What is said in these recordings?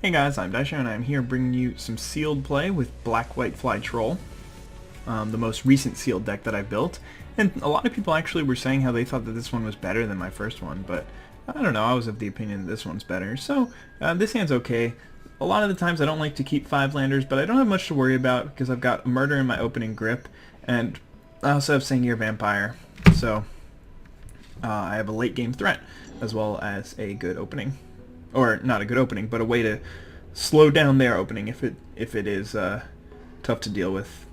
Hey guys, I'm Izdaisho and I'm here bringing you some sealed play with Black-White Fly Troll, the most recent sealed deck that I built. And a lot of people actually were saying how they thought that this one was better than my first one, but I don't know, I was of the opinion that this one's better. So this hand's okay. A lot of the times I don't like to keep 5-landers, but I don't have much to worry about because I've got Murder in my opening grip, and I also have Sengir Vampire, so I have a late game threat as well as a good opening. Or not a good opening, but a way to slow down their opening if it is tough to deal with.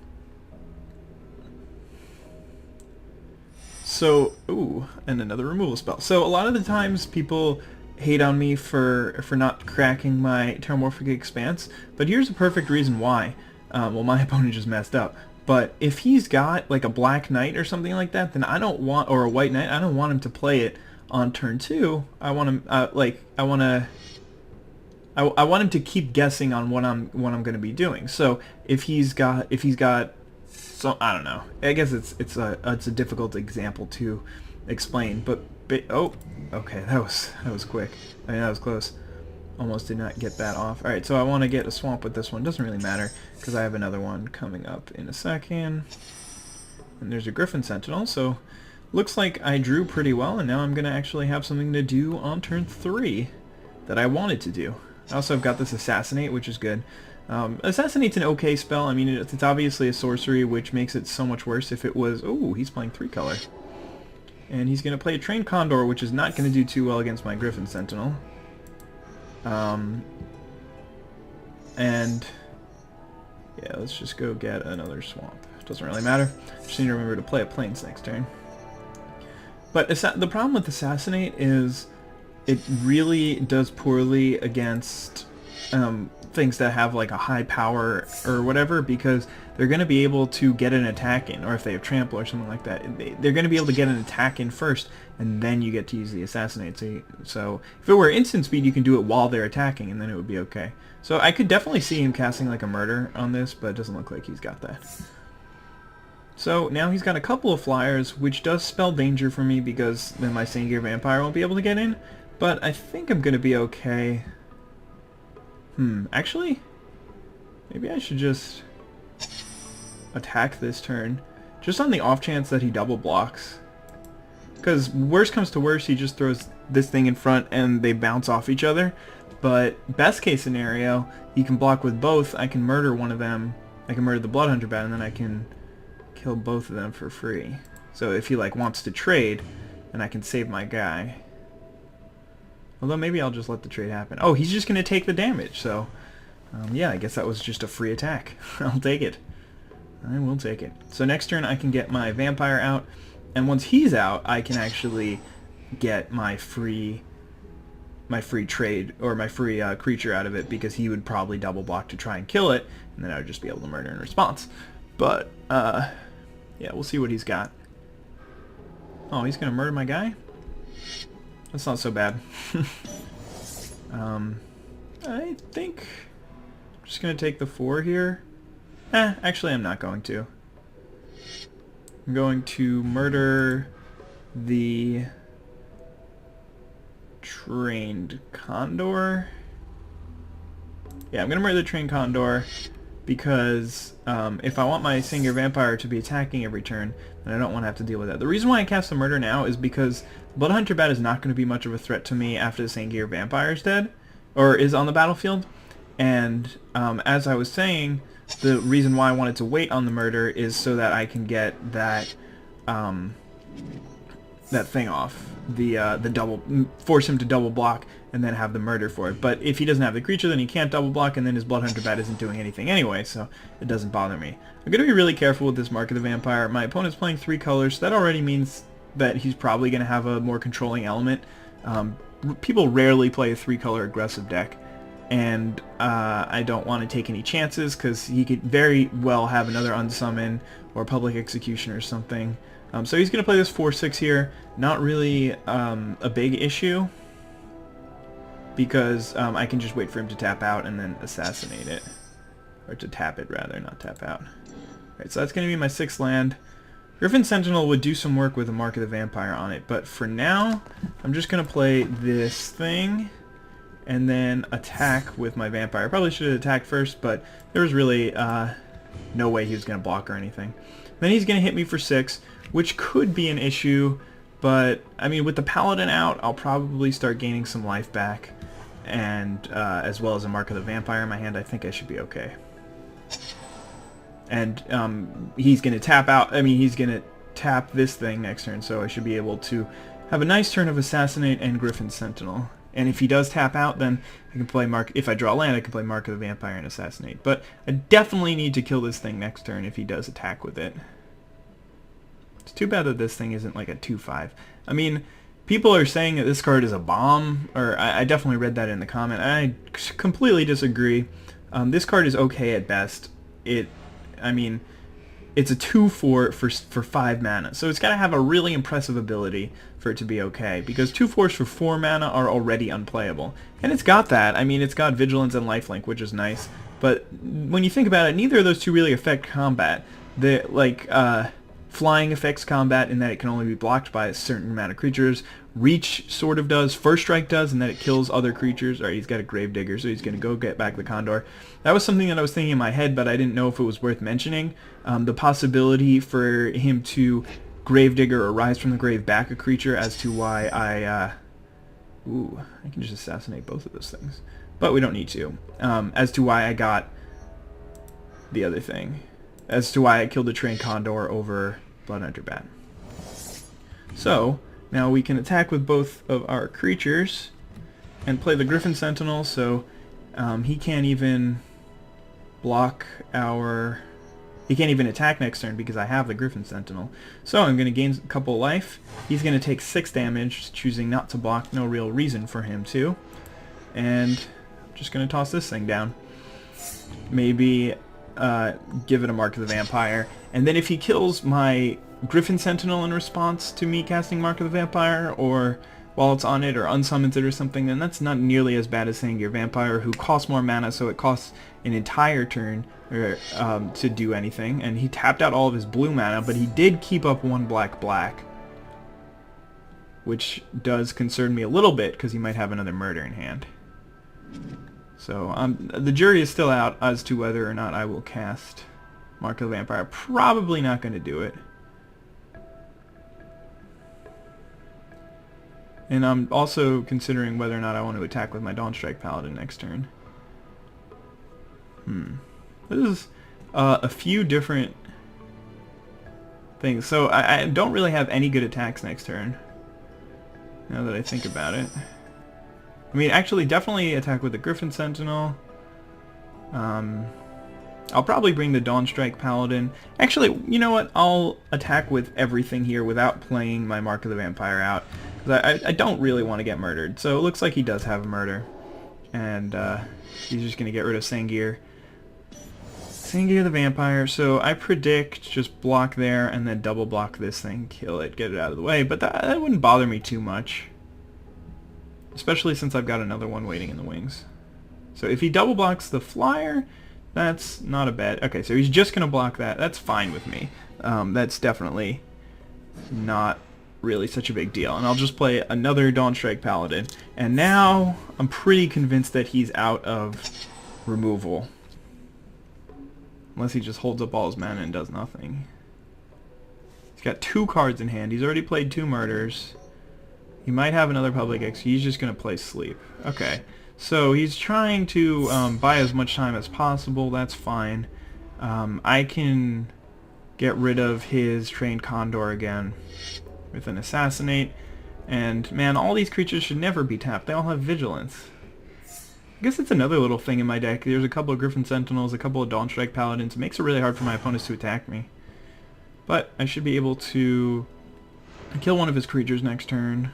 So, ooh, and another removal spell. So a lot of the times people hate on me for not cracking my Terramorphic Expanse, but here's a perfect reason why. Well, my opponent just messed up. But if he's got like a Black Knight or something like that, then I don't want, or a White Knight, I don't want him to play it on turn 2. I want him I want him to keep guessing on what I'm going to be doing. So if he's got so I don't know. I guess it's a difficult example to explain, but oh, okay, that was quick. I mean, that was close. Almost did not get that off. All right, so I want to get a swamp with this one. Doesn't really matter because I have another one coming up in a second. And there's a Griffin Sentinel, so looks like I drew pretty well, and now I'm going to actually have something to do on turn 3 that I wanted to do. I also have got this Assassinate, which is good. Assassinate's an okay spell. I mean, it's obviously a sorcery, which makes it so much worse if it was... Oh, he's playing 3-color. And he's going to play a Trained Condor, which is not going to do too well against my Griffin Sentinel. And... yeah, let's just go get another swamp. Doesn't really matter. Just need to remember to play a Plains next turn. But the problem with Assassinate is it really does poorly against things that have like a high power or whatever, because they're going to be able to get an attack in, or if they have Trample or something like that, they're going to be able to get an attack in first, and then you get to use the Assassinate. So if it were instant speed, you can do it while they're attacking, and then it would be okay. So I could definitely see him casting like a Murder on this, but it doesn't look like he's got that. So now he's got a couple of flyers, which does spell danger for me because then my Sengir Vampire won't be able to get in. But I think I'm going to be okay. Actually, maybe I should just attack this turn, just on the off chance that he double blocks. Because worst comes to worst, he just throws this thing in front and they bounce off each other. But best case scenario, he can block with both. I can murder one of them. I can murder the Bloodhunter Bat, and then I can kill both of them for free. So if he like wants to trade, then I can save my guy. Although maybe I'll just let the trade happen. Oh, he's just going to take the damage, so yeah, I guess that was just a free attack. I'll take it. I will take it. So next turn I can get my Vampire out, and once he's out, I can actually get my free trade, or my free creature out of it, because he would probably double block to try and kill it, and then I would just be able to murder in response. But, yeah, we'll see what he's got. Oh, he's going to murder my guy? That's not so bad. I think I'm just going to take the 4 here. Actually I'm not going to. I'm going to murder the Trained Condor. Yeah, I'm going to murder the Trained Condor because if I want my Sengir Vampire to be attacking every turn, then I don't want to have to deal with that. The reason why I cast the Murder now is because Bloodhunter Bat is not going to be much of a threat to me after the Sengir Vampire is dead, or is on the battlefield. And as I was saying, the reason why I wanted to wait on the Murder is so that I can get that that thing off, the double, force him to double block and then have the Murder for it. But if he doesn't have the creature, then he can't double block, and then his Bloodhunter Bat isn't doing anything anyway, so it doesn't bother me. I'm going to be really careful with this Mark of the Vampire. My opponent's playing 3 colors, so that already means that he's probably going to have a more controlling element. People rarely play a 3-color aggressive deck, and I don't want to take any chances because he could very well have another Unsummon or Public Execution or something. So he's going to play this 4/6 here. Not really a big issue, because I can just wait for him to tap out and then assassinate it. Or to tap it, rather, not tap out. Alright, so that's going to be my 6th land. Griffin Sentinel would do some work with a Mark of the Vampire on it, but for now, I'm just going to play this thing, and then attack with my vampire. Probably should have attacked first, but there was really no way he was going to block or anything. Then he's going to hit me for 6, which could be an issue, but I mean, with the paladin out, I'll probably start gaining some life back, and as well as a Mark of the Vampire in my hand, I think I should be okay. And he's going to tap out, I mean, he's going to tap this thing next turn, so I should be able to have a nice turn of Assassinate and Griffin Sentinel. And if he does tap out, then I can play Mark, if I draw land, I can play Mark of the Vampire and Assassinate. But I definitely need to kill this thing next turn if he does attack with it. It's too bad that this thing isn't like a 2/5. I mean, people are saying that this card is a bomb, or I definitely read that in the comment. I completely disagree. This card is okay at best. I mean, it's a 2/4 for 5 mana, so it's got to have a really impressive ability for it to be okay, because 2/4s for 4 mana are already unplayable. And it's got that. I mean, it's got Vigilance and Lifelink, which is nice, but when you think about it, neither of those two really affect combat. Flying affects combat in that it can only be blocked by a certain amount of creatures. Reach sort of does. First Strike does, in that it kills other creatures. Alright, he's got a Gravedigger, so he's going to go get back the Condor. That was something that I was thinking in my head, but I didn't know if it was worth mentioning. The possibility for him to Gravedigger or Rise from the Grave back a creature, as to why I can just assassinate both of those things. But we don't need to. As to why I got the other thing. As to why I killed the Trained Condor over Bloodhunter Bat. So, now we can attack with both of our creatures and play the Griffin Sentinel, so he can't even block our... He can't even attack next turn because I have the Griffin Sentinel. So I'm going to gain a couple life. He's going to take 6 damage, choosing not to block. No real reason for him to. And I'm just going to toss this thing down. Maybe give it a Mark of the Vampire. And then if he kills my Griffin Sentinel in response to me casting Mark of the Vampire, or while it's on it, or unsummons it or something, then that's not nearly as bad as Sangir Vampire, who costs more mana, so it costs an entire turn to do anything. And he tapped out all of his blue mana, but he did keep up 1 black, which does concern me a little bit, because he might have another murder in hand. So the jury is still out as to whether or not I will cast Mark of the Vampire. Probably not going to do it. And I'm also considering whether or not I want to attack with my Dawnstrike Paladin next turn. This is a few different things. So I don't really have any good attacks next turn, now that I think about it. I mean, actually, definitely attack with the Griffin Sentinel. I'll probably bring the Dawnstrike Paladin. Actually, you know what? I'll attack with everything here without playing my Mark of the Vampire out, because I don't really want to get murdered. So it looks like he does have a murder. And he's just going to get rid of Sangir. Sangir the Vampire. So I predict just block there and then double block this thing, kill it, get it out of the way. But that wouldn't bother me too much. Especially since I've got another one waiting in the wings. So if he double blocks the flyer, that's not a bad... Okay, so he's just going to block that. That's fine with me. That's definitely not really such a big deal. And I'll just play another Dawnstrike Paladin. And now I'm pretty convinced that he's out of removal. Unless he just holds up all his mana and does nothing. He's got 2 cards in hand. He's already played 2 murders. He might have another Public X. He's just going to play Sleep. Okay. So he's trying to buy as much time as possible. That's fine. I can get rid of his Trained Condor again with an Assassinate. And, man, all these creatures should never be tapped. They all have Vigilance. I guess it's another little thing in my deck. There's a couple of Griffin Sentinels, a couple of Dawnstrike Paladins. It makes it really hard for my opponents to attack me. But I should be able to kill one of his creatures next turn.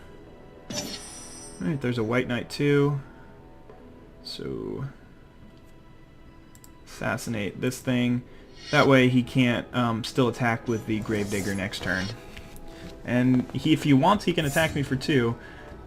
Alright, there's a White Knight too. So assassinate this thing. That way he can't still attack with the Gravedigger next turn. And if he wants, he can attack me for 2,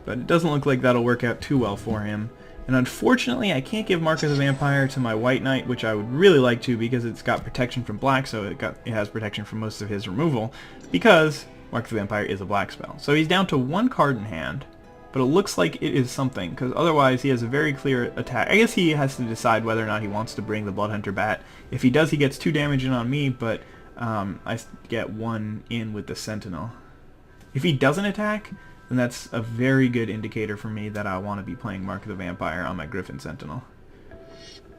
but it doesn't look like that'll work out too well for him. And unfortunately, I can't give Mark of the Vampire to my White Knight, which I would really like to, because it's got protection from black, so it has protection from most of his removal, because Mark of the Vampire is a black spell. So he's down to 1 card in hand, but it looks like it is something, because otherwise he has a very clear attack. I guess he has to decide whether or not he wants to bring the Bloodhunter Bat. If he does, he gets 2 damage in on me, but I get 1 in with the Sentinel. If he doesn't attack, then that's a very good indicator for me that I want to be playing Mark of the Vampire on my Griffin Sentinel.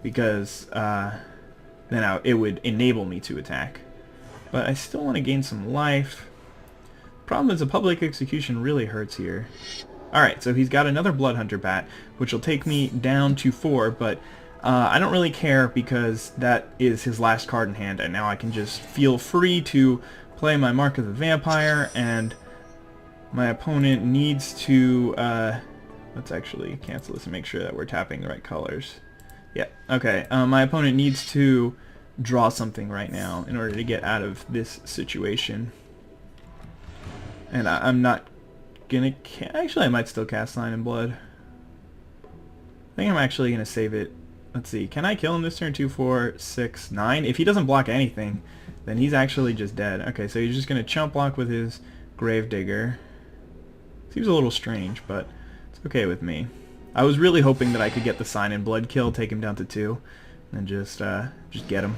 Because then it would enable me to attack. But I still want to gain some life. Problem is, a public execution really hurts here. Alright, so he's got another Bloodhunter Bat, which will take me down to 4, but I don't really care because that is his last card in hand, and now I can just feel free to play my Mark of the Vampire, and my opponent needs to... let's actually cancel this and make sure that we're tapping the right colors. Yeah, okay. My opponent needs to draw something right now in order to get out of this situation. And I'm not gonna... Actually, I might still cast Sign in Blood. I think I'm actually gonna save it. Let's see. Can I kill him this turn? 2, 4, 6, 9? If he doesn't block anything, then he's actually just dead. Okay, so he's just gonna chump block with his Gravedigger. Seems a little strange, but it's okay with me. I was really hoping that I could get the Sign in Blood kill, take him down to 2, and just get him.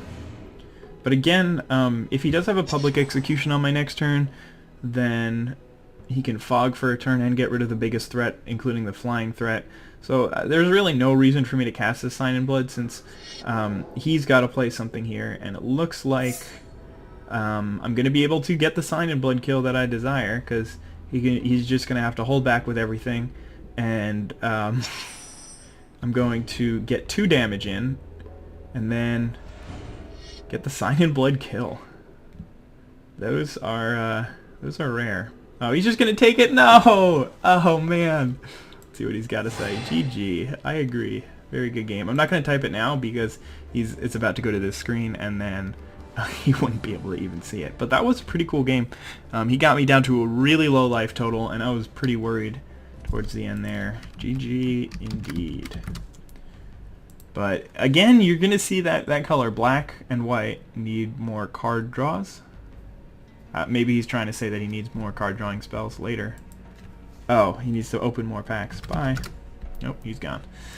But again, if he does have a public execution on my next turn, then he can fog for a turn and get rid of the biggest threat, including the flying threat. So there's really no reason for me to cast this Sign in Blood, since he's got to play something here, and it looks like I'm going to be able to get the Sign in Blood kill that I desire, because he's just going to have to hold back with everything, and I'm going to get 2 damage in, and then get the Sign in Blood kill. Those are rare. Oh, he's just gonna take it? No! Oh man. Let's see what he's got to say. GG. I agree. Very good game. I'm not gonna type it now because it's about to go to this screen, and then he wouldn't be able to even see it. But that was a pretty cool game. He got me down to a really low life total, and I was pretty worried towards the end there. GG indeed. But again, you're gonna see that color, black and white, need more card draws. Maybe he's trying to say that he needs more card drawing spells later. Oh, he needs to open more packs. Bye. Nope, he's gone.